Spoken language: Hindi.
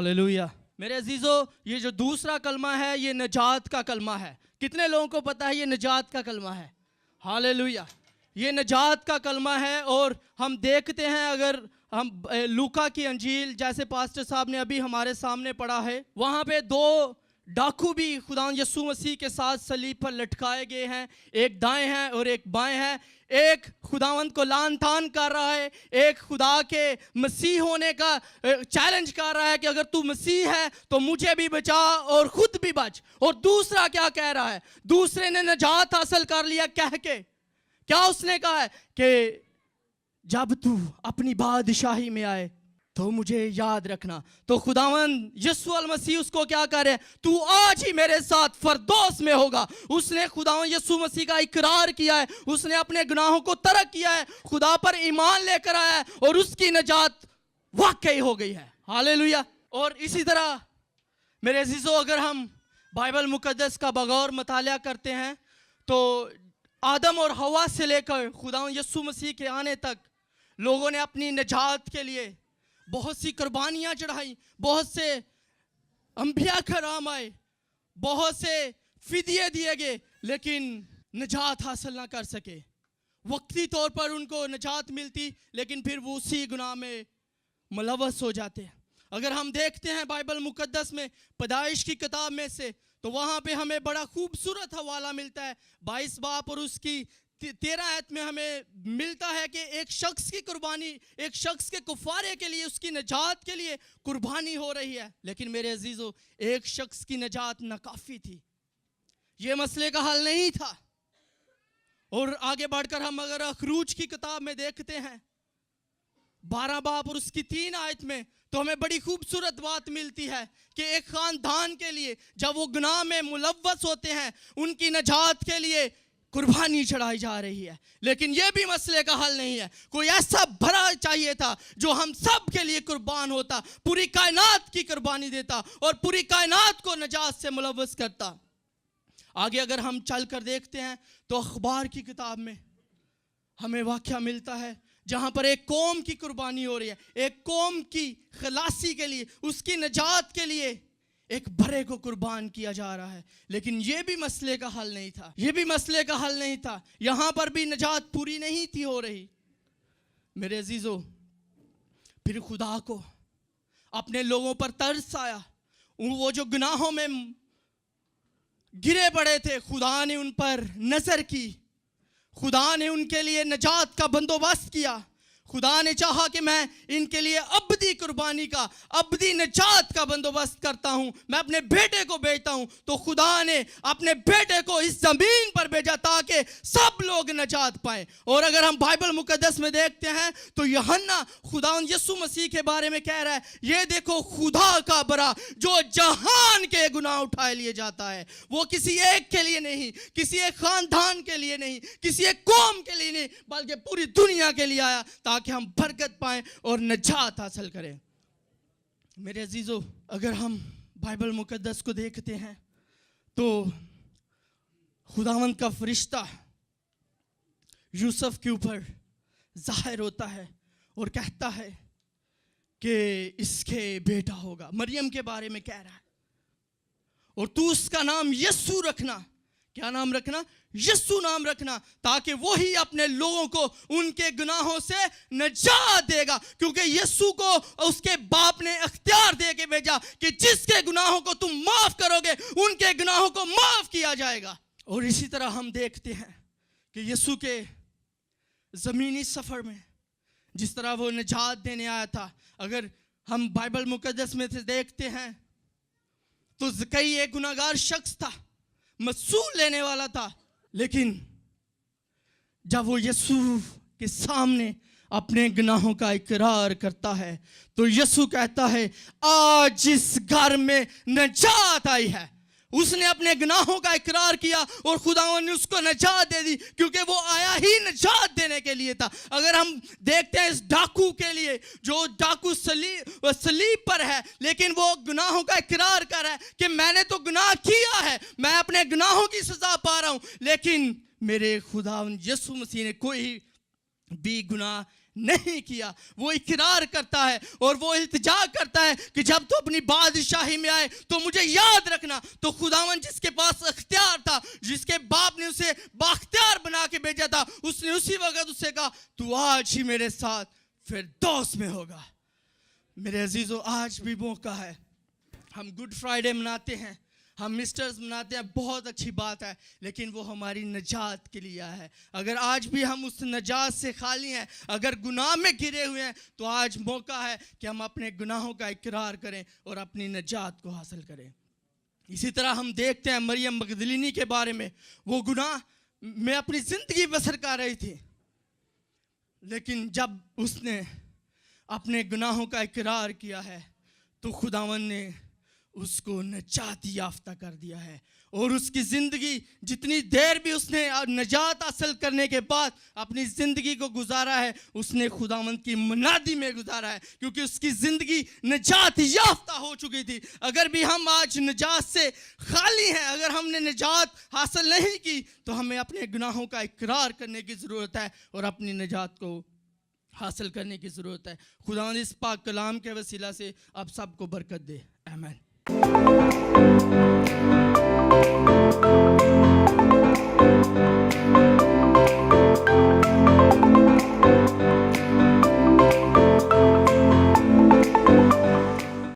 हालेलुया। मेरे अजीजों, ये जो दूसरा कलमा है ये नजात का कलमा है। कितने लोगों को पता है ये नजात का कलमा है? हालेलुया। ये नजात का कलमा है। और हम देखते हैं, अगर हम लूका की अंजील जैसे पास्टर साहब ने अभी हमारे सामने पढ़ा है, वहाँ पे दो डाकू भी खुदा यीशु मसीह के साथ सलीब पर लटकाए गए हैं। एक दाएं हैं और एक बाएं हैं। एक खुदावंत को लान तान कर रहा है, एक खुदा के मसीह होने का चैलेंज कर रहा है कि अगर तू मसीह है तो मुझे भी बचा और खुद भी बच। और दूसरा क्या कह रहा है? दूसरे ने नजात हासिल कर लिया कह के क्या उसने कहा है कि जब तू अपनी बादशाही में आए तो मुझे याद रखना। तो खुदावंद यीशु मसीह उसको क्या कर रहे हैं? तू आज ही मेरे साथ फरदौस में होगा। उसने खुदावंद यीशु मसीह का इकरार किया है, उसने अपने गुनाहों को तर्क किया है, खुदा पर ईमान लेकर आया है और उसकी नजात वाकई हो गई है। हालेलुया। और इसी तरह मेरे अजीजों, अगर हम बाइबल मुकद्दस का बगौर मुतालिया करते हैं तो आदम और हवा से लेकर खुदावंद यीशु मसीह के आने तक लोगों ने अपनी नजात के लिए बहुत सी कुर्बानियां चढ़ाई, बहुत से अंबिया कराम आए, बहुत से फिदिये दिए गए, लेकिन नजात हासिल ना कर सके। वक्ती तौर पर उनको नजात मिलती, लेकिन फिर वो उसी गुनाह में मुलव्वस हो जाते हैं। अगर हम देखते हैं बाइबल मुकद्दस में पैदाइश की किताब में से, तो वहाँ पे हमें बड़ा खूबसूरत हवाला मिलता है। 22 बाब और उसकी 13 आयत में हमें मिलता है कि एक शख्स की कुर्बानी, एक शख्स के कुफारे के लिए, उसकी नजात के लिए कुर्बानी हो रही है। लेकिन मेरे अजीजों, एक शख्स की नजात नाकाफी थी, ये मसले का हल नहीं था। और आगे बढ़कर हम अगर अखरूज की किताब में देखते हैं 12 बाब और उसकी 3 आयत में, तो हमें बड़ी खूबसूरत बात मिलती है कि एक खानदान के लिए जब वो गुनाह में मुलव्वस होते हैं, उनकी नजात के लिए कुर्बानी चढ़ाई जा रही है। लेकिन यह भी मसले का हल नहीं है। कोई ऐसा भरा चाहिए था जो हम सब के लिए कुर्बान होता, पूरी कायनात की कुर्बानी देता और पूरी कायनात को नजात से मुलव्वस करता। आगे अगर हम चल कर देखते हैं तो अखबार की किताब में हमें वाक़या मिलता है जहां पर एक कौम की कुर्बानी हो रही है, एक कौम की खलासी के लिए, उसकी नजात के लिए एक बड़े को कुर्बान किया जा रहा है। लेकिन यह भी मसले का हल नहीं था, यह भी मसले का हल नहीं था। यहां पर भी नजात पूरी नहीं थी हो रही। मेरे अजीजों, फिर खुदा को अपने लोगों पर तरस आया। वो जो गुनाहों में गिरे पड़े थे, खुदा ने उन पर नजर की, खुदा ने उनके लिए नजात का बंदोबस्त किया। खुदा ने चाहा कि मैं इनके लिए अब्दी कुर्बानी का, अब्दी नजात का बंदोबस्त करता हूं, मैं अपने बेटे को भेजता हूं। तो खुदा ने अपने बेटे को इस जमीन पर भेजा ताकि सब लोग नजात पाएं। और अगर हम बाइबल मुकद्दस में देखते हैं तो यूहन्ना खुदावंद यीशु मसीह के बारे में कह रहा है, ये देखो खुदा का बरा जो जहान के गुनाह उठाए लिए जाता है। वो किसी एक के लिए नहीं, किसी एक खानदान के लिए नहीं, किसी एक कौम के लिए नहीं, बल्कि पूरी दुनिया के लिए आया ताकि हम बरकत पाएं और नजात हासिल करें। मेरे अजीजों, अगर हम बाइबल मुकद्दस को देखते हैं तो खुदावंद का फरिश्ता यूसुफ के ऊपर जाहिर होता है और कहता है कि इसके बेटा होगा। मरियम के बारे में कह रहा है, और तू उसका नाम यीशु रखना। क्या नाम रखना? यीशु नाम रखना, ताकि वो ही अपने लोगों को उनके गुनाहों से नजात देगा। क्योंकि यीशु को उसके बाप ने अख्तियार दे के भेजा कि जिसके गुनाहों को तुम माफ करोगे उनके गुनाहों को माफ किया जाएगा। और इसी तरह हम देखते हैं कि यीशु के जमीनी सफर में जिस तरह वो नजात देने आया था, अगर हम बाइबल मुकद्दस में से देखते हैं तो ज़कई एक गुनाहगार शख्स था, मसूल लेने वाला था। लेकिन जब वो यीशु के सामने अपने गुनाहों का इकरार करता है तो यीशु कहता है, आज इस घर में नजात आई है। उसने अपने गुनाहों का इकरार किया और खुदावंद ने उसको नजात दे दी, क्योंकि वो आया ही नजात देने के लिए था। अगर हम देखते हैं इस डाकू के लिए, जो डाकू सलीब पर है, लेकिन वो गुनाहों का इकरार कर रहा है कि मैंने तो गुनाह किया है, मैं अपने गुनाहों की सजा पा रहा हूं, लेकिन मेरे खुदावंद यीशु मसीह ने कोई भी गुनाह नहीं किया। वो इकरार करता है और वो इल्तिजा करता है कि जब तू अपनी बादशाही में आए तो मुझे याद रखना। तो खुदावन जिसके पास अख्तियार था, जिसके बाप ने उसे बाख्तियार बना के भेजा था, उसने उसी वक्त उससे कहा तू आज ही मेरे साथ फिरदौस में होगा। मेरे अजीजों, आज भी मौका है। हम गुड फ्राइडे मनाते हैं, हम मिस्टर्स मनाते हैं, बहुत अच्छी बात है, लेकिन वो हमारी नजात के लिए है। अगर आज भी हम उस नजात से खाली हैं, अगर गुनाह में गिरे हुए हैं, तो आज मौका है कि हम अपने गुनाहों का इकरार करें और अपनी नजात को हासिल करें। इसी तरह हम देखते हैं मरियम मगदलिनी के बारे में। वो गुनाह में अपनी ज़िंदगी बसर कर रही थी, लेकिन जब उसने अपने गुनाहों का इकरार किया है तो खुदावन ने उसको नजात याफ्ता कर दिया है। और उसकी ज़िंदगी, जितनी देर भी उसने नजात हासिल करने के बाद अपनी ज़िंदगी को गुजारा है, उसने खुदावंद की मनादी में गुजारा है, क्योंकि उसकी ज़िंदगी नजात याफ्ता हो चुकी थी। अगर भी हम आज नजात से खाली हैं, अगर हमने नजात हासिल नहीं की, तो हमें अपने गुनाहों का इकरार करने की ज़रूरत है और अपनी नजात को हासिल करने की ज़रूरत है। खुदावंद इस पाक कलाम के वसीला से आप सबको बरकत दे। आमीन।